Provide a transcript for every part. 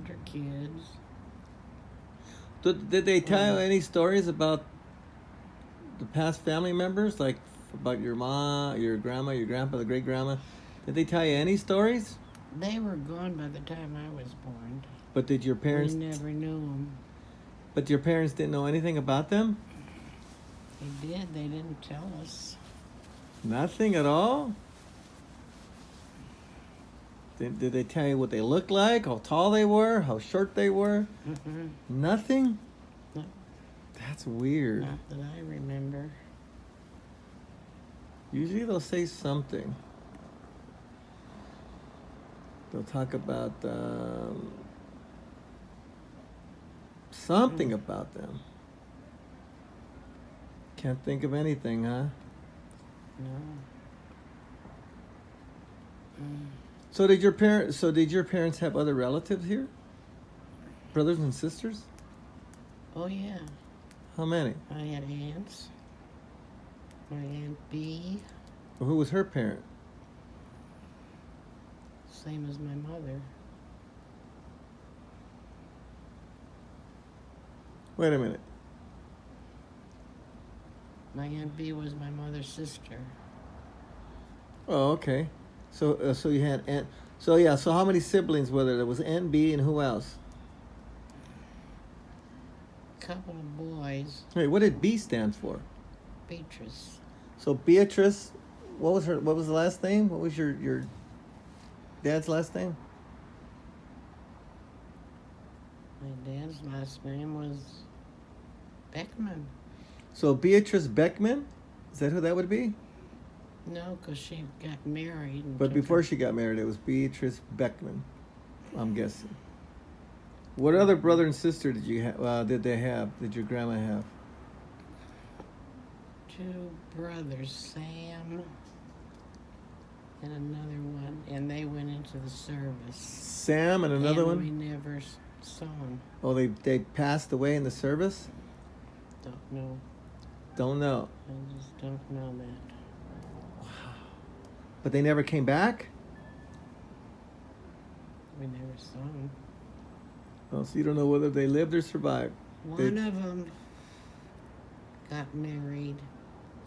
her kids. Did they tell you any stories about the past family members, like about your mom, your grandma, your grandpa, the great grandma? Did they tell you any stories? They were gone by the time I was born. But did your parents? We never knew them. But your parents didn't know anything about them? They did. They didn't tell us. Nothing at all? Did they tell you what they looked like, how tall they were, how short they were? Mm-hmm. Nothing? No. That's weird. Not that I remember. Usually they'll say something. They'll talk about something about them. Can't think of anything, huh? No. So did your parents have other relatives here? Brothers and sisters? Oh, yeah. How many? I had aunts. My Aunt B, Well, who was her parent? same as my mother. Wait a minute. My Aunt B was my mother's sister. Oh, okay. So you had Aunt. So yeah. So how many siblings were there? There was Aunt B and who else? Couple of boys. Hey, what did B stand for? Beatrice. So Beatrice, what was the last name? What was your dad's last name? My dad's last name was Beckman. So Beatrice Beckman? Is that who that would be? No, because she got married. And But took before her- she got married, it was Beatrice Beckman. I'm guessing. What other brother and sister did you have? Did they have? Did your grandma have? two brothers, Sam and another one, and they went into the service. Sam and another and one? we never saw them. Oh, they passed away in the service? Don't know. Don't know. I just don't know that. But they never came back? We never saw them. Oh, so you don't know whether they lived or survived. One of them got married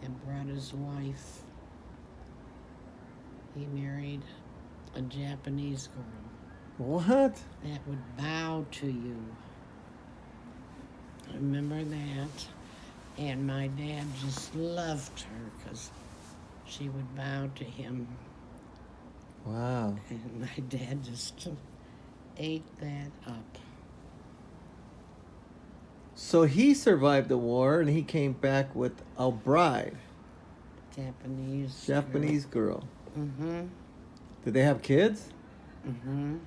and brought his wife. He married a Japanese girl What? that would bow to you. I remember that. And my dad just loved her because she would bow to him. Wow. And my dad just ate that up. So he survived the war and he came back with a bride, Japanese girl. Mm-hmm. Did they have kids? Mm-hmm.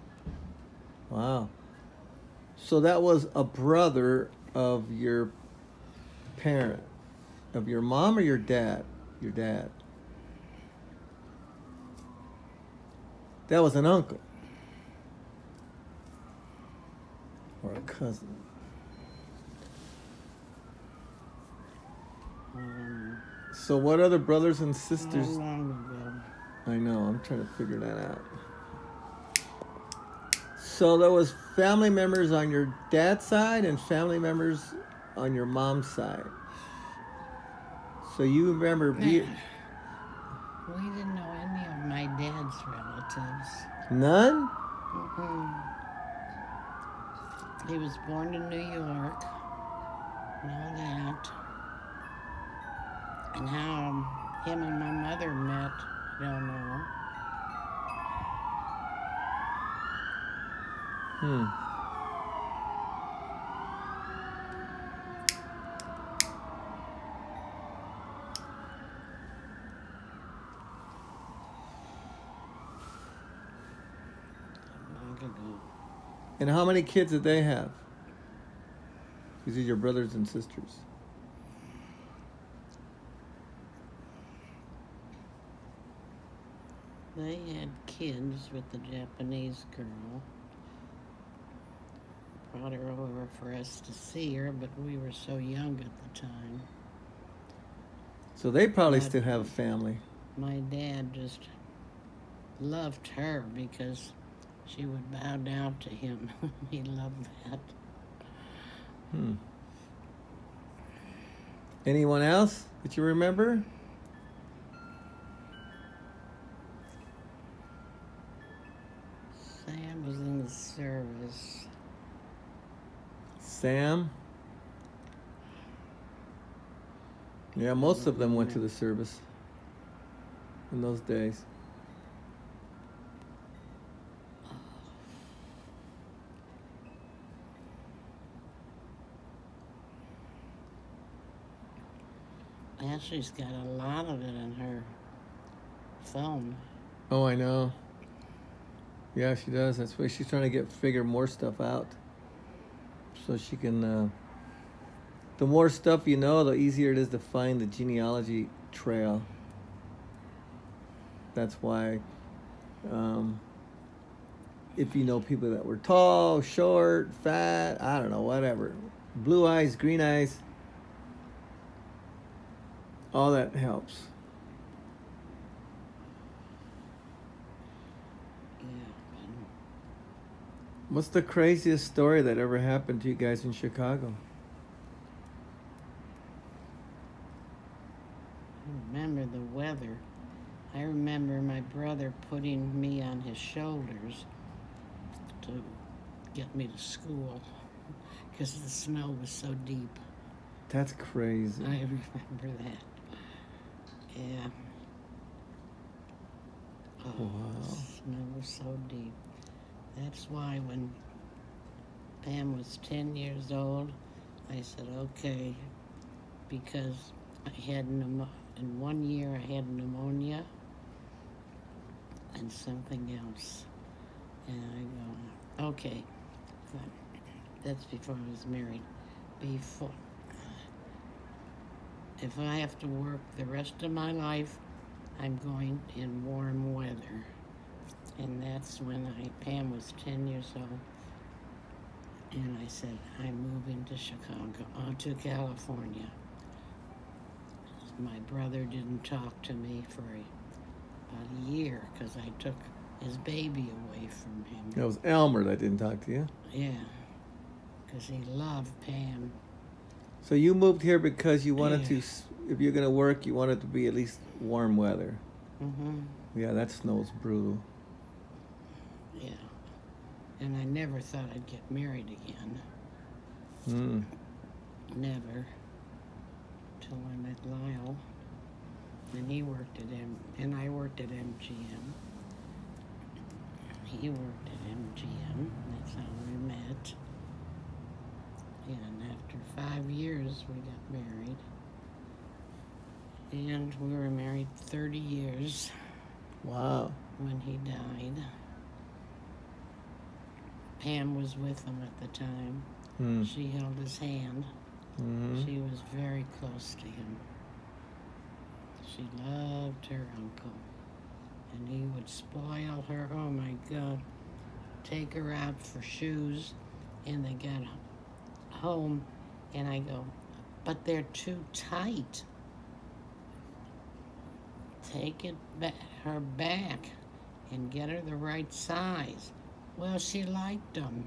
Wow. So that was a brother of your parent, of your mom or your dad? Your dad. That was an uncle. Or a cousin. So what other brothers and sisters? How long ago? I know, I'm trying to figure that out. So there was family members on your dad's side and family members on your mom's side. So you remember We didn't know any of my dad's relatives. none? Mm-mm. He was born in New York and all that. And how him and my mother met, I don't know. Long ago. And how many kids did they have? These are your brothers and sisters. They had kids with the Japanese girl. Brought her over for us to see her, but we were so young at the time. So they probably But- still have a family. My dad just loved her because she would bow down to him. He loved that. Hmm. Anyone else that you remember? Sam was in the service. Sam? Yeah, most of them went to the service in those days. Ashley's got a lot of it in her phone. Oh, I know. Yeah, she does. That's why she's trying to figure more stuff out, so she can. The more stuff you know, the easier it is to find the genealogy trail. That's why, if you know people that were tall, short, fat, I don't know, whatever, blue eyes, green eyes, all that helps. Yeah. What's the craziest story that ever happened to you guys in Chicago? I remember the weather. I remember my brother putting me on his shoulders to get me to school because the snow was so deep. That's crazy. I remember that. Yeah. Oh, Wow. the snow was so deep. That's why when Pam was 10 years old, I said, okay, because I had in 1 year I had pneumonia and something else. And I go, okay, that's before I was married. If I have to work the rest of my life, I'm going in warm weather. And that's when Pam was 10 years old. And I said, I'm moving to Chicago, to California. My brother didn't talk to me for about a year because I took his baby away from him. It was Elmer that didn't talk to you. Yeah, because he loved Pam. So you moved here because you wanted Yeah. to, if you're going to work, you wanted to be at least warm weather. Mm-hmm. Yeah, that snow's brutal. Yeah. And I never thought I'd get married again. Mm. Never. Till I met Lyle. And he worked at and I worked at MGM. He worked at MGM. That's how we met. And after 5 years, we got married. And we were married 30 years Wow. when he died. Pam was with him at the time. Mm. She held his hand. Mm-hmm. She was very close to him. She loved her uncle. And he would spoil her. Oh my God. Take her out for shoes. And they got home. And I go, but they're too tight. Take her back and get her the right size. Well, she liked them.